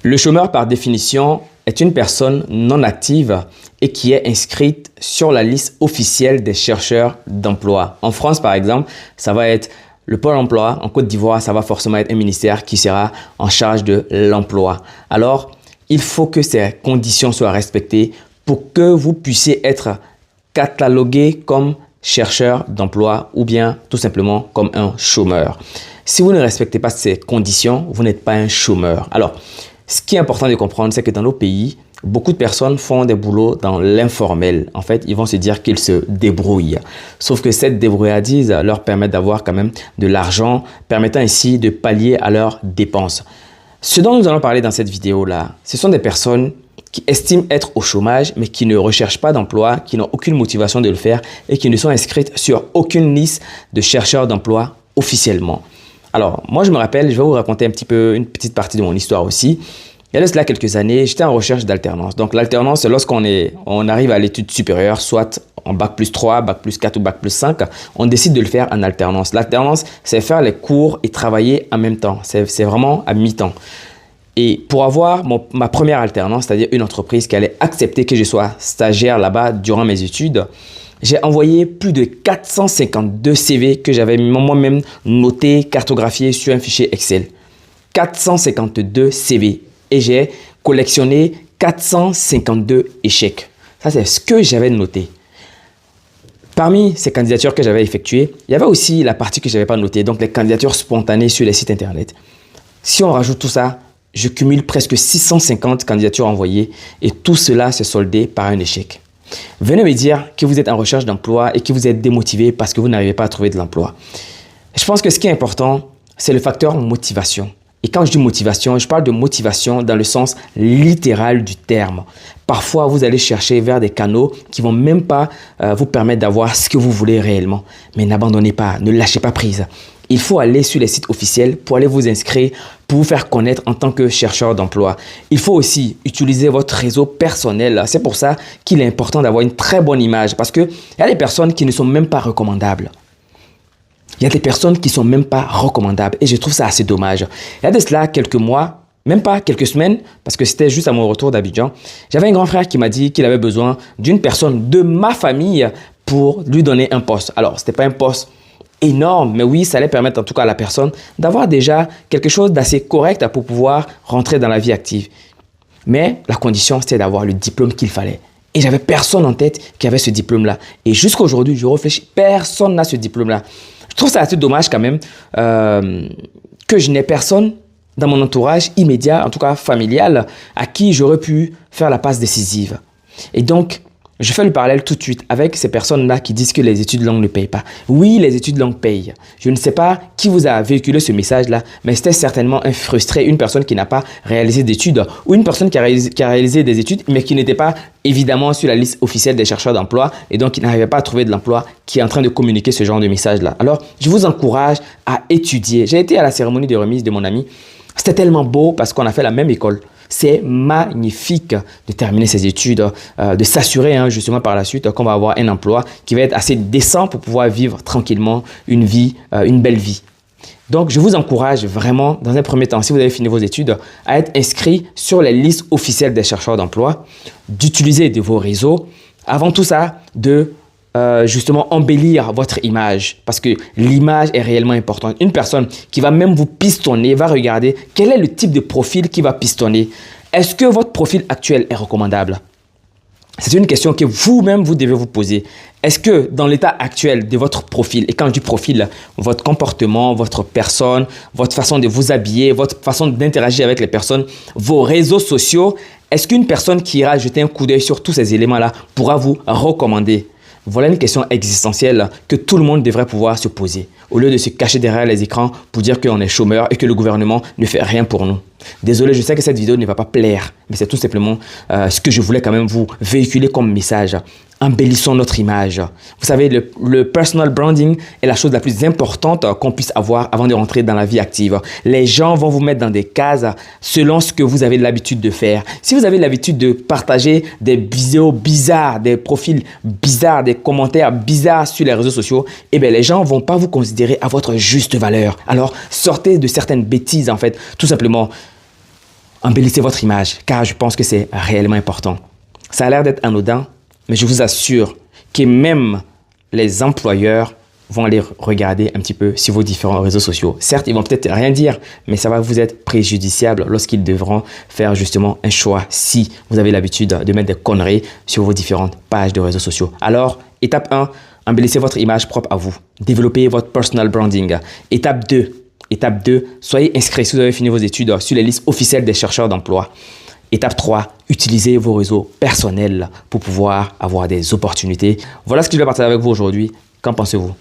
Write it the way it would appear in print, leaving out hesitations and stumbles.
Le chômeur, par définition, est une personne non active et qui est inscrite sur la liste officielle des chercheurs d'emploi. En France, par exemple, ça va être le Pôle emploi. En Côte d'Ivoire, ça va forcément être un ministère qui sera en charge de l'emploi. Alors, il faut que ces conditions soient respectées pour que vous puissiez être catalogué comme chercheur d'emploi ou bien tout simplement comme un chômeur. Si vous ne respectez pas ces conditions, vous n'êtes pas un chômeur. Alors, ce qui est important de comprendre, c'est que dans nos pays, beaucoup de personnes font des boulots dans l'informel. En fait, ils vont se dire qu'ils se débrouillent. Sauf que cette débrouillardise leur permet d'avoir quand même de l'argent, permettant ainsi de pallier à leurs dépenses. Ce dont nous allons parler dans cette vidéo-là, ce sont des personnes qui estiment être au chômage, mais qui ne recherchent pas d'emploi, qui n'ont aucune motivation de le faire et qui ne sont inscrites sur aucune liste de chercheurs d'emploi officiellement. Alors, moi, je me rappelle, je vais vous raconter un petit peu, une petite partie de mon histoire aussi. Il y a de cela quelques années, j'étais en recherche d'alternance. Donc, l'alternance, c'est lorsqu'on arrive à l'étude supérieure, soit en bac plus 3, bac plus 4 ou bac plus 5, on décide de le faire en alternance. L'alternance, c'est faire les cours et travailler en même temps. C'est vraiment à mi-temps. Et pour avoir ma première alternance, c'est-à-dire une entreprise qui allait accepter que je sois stagiaire là-bas durant mes études, j'ai envoyé plus de 452 CV que j'avais moi-même notés, cartographiés sur un fichier Excel. 452 CV. Et j'ai collectionné 452 échecs. Ça, c'est ce que j'avais noté. Parmi ces candidatures que j'avais effectuées, il y avait aussi la partie que je n'avais pas notée, donc les candidatures spontanées sur les sites internet. Si on rajoute tout ça, je cumule presque 650 candidatures envoyées et tout cela se soldait par un échec. Venez me dire que vous êtes en recherche d'emploi et que vous êtes démotivé parce que vous n'arrivez pas à trouver de l'emploi. Je pense que ce qui est important, c'est le facteur motivation. Et quand je dis motivation, je parle de motivation dans le sens littéral du terme. Parfois, vous allez chercher vers des canaux qui ne vont même pas vous permettre d'avoir ce que vous voulez réellement. Mais n'abandonnez pas, ne lâchez pas prise. Il faut aller sur les sites officiels pour aller vous inscrire, pour vous faire connaître en tant que chercheur d'emploi. Il faut aussi utiliser votre réseau personnel. C'est pour ça qu'il est important d'avoir une très bonne image parce qu'il y a des personnes qui ne sont même pas recommandables. Il y a des personnes qui ne sont même pas recommandables et je trouve ça assez dommage. Il y a de cela quelques mois, même pas quelques semaines, parce que c'était juste à mon retour d'Abidjan, j'avais un grand frère qui m'a dit qu'il avait besoin d'une personne de ma famille pour lui donner un poste. Alors, ce n'était pas un poste énorme, mais oui, ça allait permettre en tout cas à la personne d'avoir déjà quelque chose d'assez correct pour pouvoir rentrer dans la vie active. Mais la condition, c'était d'avoir le diplôme qu'il fallait. Et j'avais personne en tête qui avait ce diplôme-là. Et jusqu'à aujourd'hui, je réfléchis, personne n'a ce diplôme-là. Je trouve ça assez dommage quand même que je n'ai personne dans mon entourage immédiat, en tout cas familial, à qui j'aurais pu faire la passe décisive. Et donc, je fais le parallèle tout de suite avec ces personnes-là qui disent que les études longues ne payent pas. Oui, les études longues payent. Je ne sais pas qui vous a véhiculé ce message-là, mais c'était certainement un frustré, une personne qui n'a pas réalisé d'études ou une personne qui a réalisé des études, mais qui n'était pas évidemment sur la liste officielle des chercheurs d'emploi et donc qui n'arrivait pas à trouver de l'emploi, qui est en train de communiquer ce genre de message-là. Alors, je vous encourage à étudier. J'ai été à la cérémonie de remise de mon ami. C'était tellement beau parce qu'on a fait la même école. C'est magnifique de terminer ses études, de s'assurer justement par la suite qu'on va avoir un emploi qui va être assez décent pour pouvoir vivre tranquillement une vie, une belle vie. Donc, je vous encourage vraiment, dans un premier temps, si vous avez fini vos études, à être inscrit sur les listes officielles des chercheurs d'emploi, d'utiliser de vos réseaux. Avant tout ça, de justement embellir votre image parce que l'image est réellement importante. Une personne qui va même vous pistonner va regarder quel est le type de profil qui va pistonner. Est-ce que votre profil actuel est recommandable? C'est une question que vous-même, vous devez vous poser. Est-ce que dans l'état actuel de votre profil, et quand je dis profil, votre comportement, votre personne, votre façon de vous habiller, votre façon d'interagir avec les personnes, vos réseaux sociaux, est-ce qu'une personne qui ira jeter un coup d'œil sur tous ces éléments-là pourra vous recommander? Voilà une question existentielle que tout le monde devrait pouvoir se poser, au lieu de se cacher derrière les écrans pour dire qu'on est chômeur et que le gouvernement ne fait rien pour nous. Désolé, je sais que cette vidéo ne va pas plaire, mais c'est tout simplement ce que je voulais quand même vous véhiculer comme message. Embellissons notre image. Vous savez, le personal branding est la chose la plus importante qu'on puisse avoir avant de rentrer dans la vie active. Les gens vont vous mettre dans des cases selon ce que vous avez l'habitude de faire. Si vous avez l'habitude de partager des vidéos bizarres, des profils bizarres, des commentaires bizarres sur les réseaux sociaux, eh bien, les gens ne vont pas vous considérer à votre juste valeur. Alors, sortez de certaines bêtises, en fait, tout simplement. embellissez votre image, car je pense que c'est réellement important. Ça a l'air d'être anodin, mais je vous assure que même les employeurs vont aller regarder un petit peu sur vos différents réseaux sociaux. Certes, ils vont peut-être rien dire, mais ça va vous être préjudiciable lorsqu'ils devront faire justement un choix si vous avez l'habitude de mettre des conneries sur vos différentes pages de réseaux sociaux. Alors, étape 1, embellissez votre image propre à vous. Développez votre personal branding. Étape 2, soyez inscrit si vous avez fini vos études sur les listes officielles des chercheurs d'emploi. Étape 3, utilisez vos réseaux personnels pour pouvoir avoir des opportunités. Voilà ce que je vais partager avec vous aujourd'hui. Qu'en pensez-vous?